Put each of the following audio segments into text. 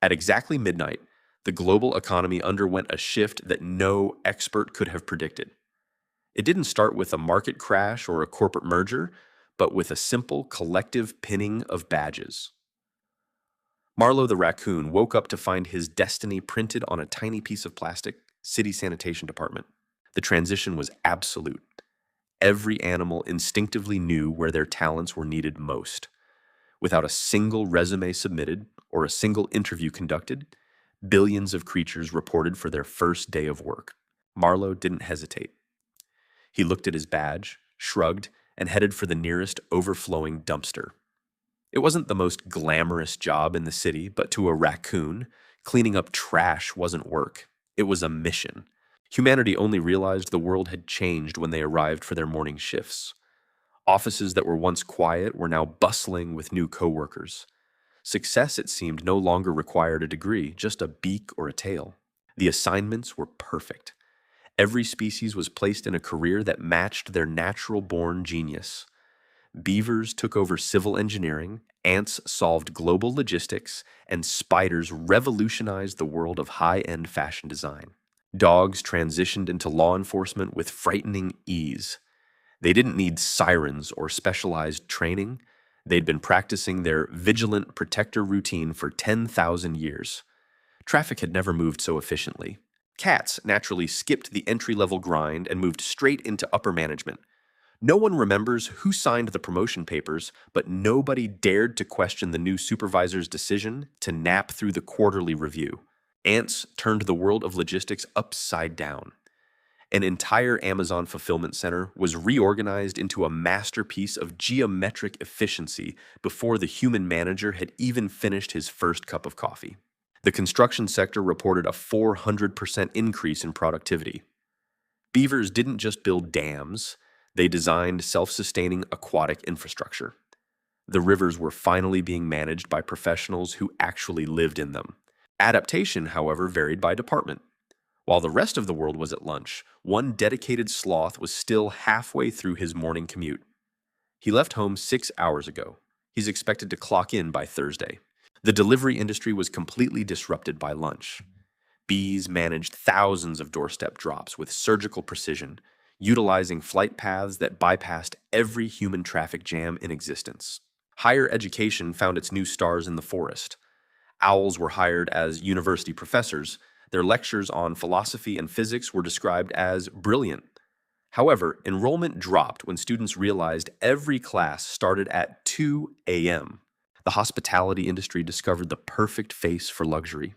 At exactly midnight, the global economy underwent a shift that no expert could have predicted. It didn't start with a market crash or a corporate merger, but with a simple collective pinning of badges. Marlowe the raccoon woke up to find his destiny printed on a tiny piece of plastic, city sanitation department. The transition was absolute. Every animal instinctively knew where their talents were needed most. Without a single resume submitted or a single interview conducted, billions of creatures reported for their first day of work. Marlowe didn't hesitate. He looked at his badge, shrugged, and headed for the nearest overflowing dumpster. It wasn't the most glamorous job in the city, but to a raccoon, cleaning up trash wasn't work. It was a mission. Humanity only realized the world had changed when they arrived for their morning shifts. Offices that were once quiet were now bustling with new coworkers. Success, it seemed, no longer required a degree, just a beak or a tail. The assignments were perfect. Every species was placed in a career that matched their natural-born genius. Beavers took over civil engineering, ants solved global logistics, and spiders revolutionized the world of high-end fashion design. Dogs transitioned into law enforcement with frightening ease. They didn't need sirens or specialized training. They'd been practicing their vigilant protector routine for 10,000 years. Traffic had never moved so efficiently. Cats naturally skipped the entry-level grind and moved straight into upper management. No one remembers who signed the promotion papers, but nobody dared to question the new supervisor's decision to nap through the quarterly review. Ants turned the world of logistics upside down. An entire Amazon fulfillment center was reorganized into a masterpiece of geometric efficiency before the human manager had even finished his first cup of coffee. The construction sector reported a 400% increase in productivity. Beavers didn't just build dams, they designed self-sustaining aquatic infrastructure. The rivers were finally being managed by professionals who actually lived in them. Adaptation, however, varied by department. While the rest of the world was at lunch, one dedicated sloth was still halfway through his morning commute. He left home 6 hours ago. He's expected to clock in by Thursday. The delivery industry was completely disrupted by lunch. Bees managed thousands of doorstep drops with surgical precision, utilizing flight paths that bypassed every human traffic jam in existence. Higher education found its new stars in the forest. Owls were hired as university professors. Their lectures on philosophy and physics were described as brilliant. However, enrollment dropped when students realized every class started at 2 a.m. The hospitality industry discovered the perfect face for luxury.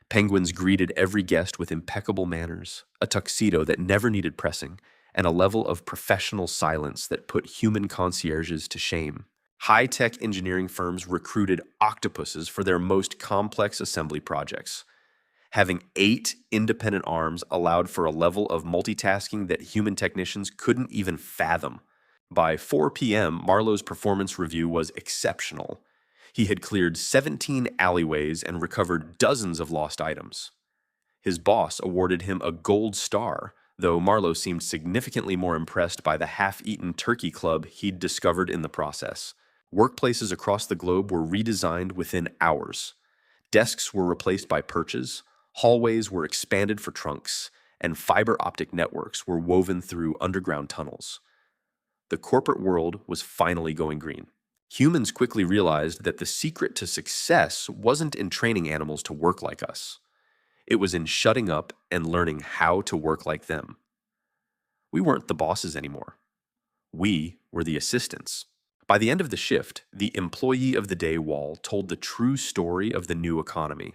Penguins greeted every guest with impeccable manners, a tuxedo that never needed pressing, and a level of professional silence that put human concierges to shame. High-tech engineering firms recruited octopuses for their most complex assembly projects. Having 8 independent arms allowed for a level of multitasking that human technicians couldn't even fathom. By 4 p.m., Marlowe's performance review was exceptional. He had cleared 17 alleyways and recovered dozens of lost items. His boss awarded him a gold star, though Marlowe seemed significantly more impressed by the half-eaten turkey club he'd discovered in the process. Workplaces across the globe were redesigned within hours. Desks were replaced by perches, hallways were expanded for trunks, and fiber optic networks were woven through underground tunnels. The corporate world was finally going green. Humans quickly realized that the secret to success wasn't in training animals to work like us. It was in shutting up and learning how to work like them. We weren't the bosses anymore. We were the assistants. By the end of the shift, the Employee of the Day wall told the true story of the new economy.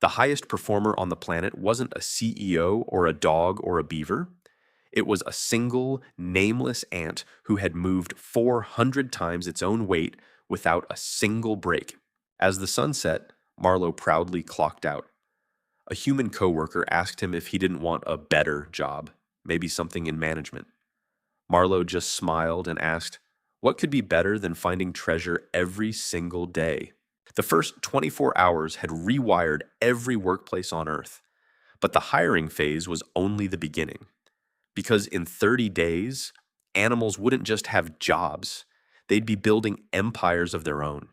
The highest performer on the planet wasn't a CEO or a dog or a beaver. It was a single, nameless ant who had moved 400 times its own weight without a single break. As the sun set, Marlowe proudly clocked out. A human coworker asked him if he didn't want a better job, maybe something in management. Marlowe just smiled and asked, what could be better than finding treasure every single day? The first 24 hours had rewired every workplace on Earth, but the hiring phase was only the beginning. Because in 30 days, animals wouldn't just have jobs, they'd be building empires of their own.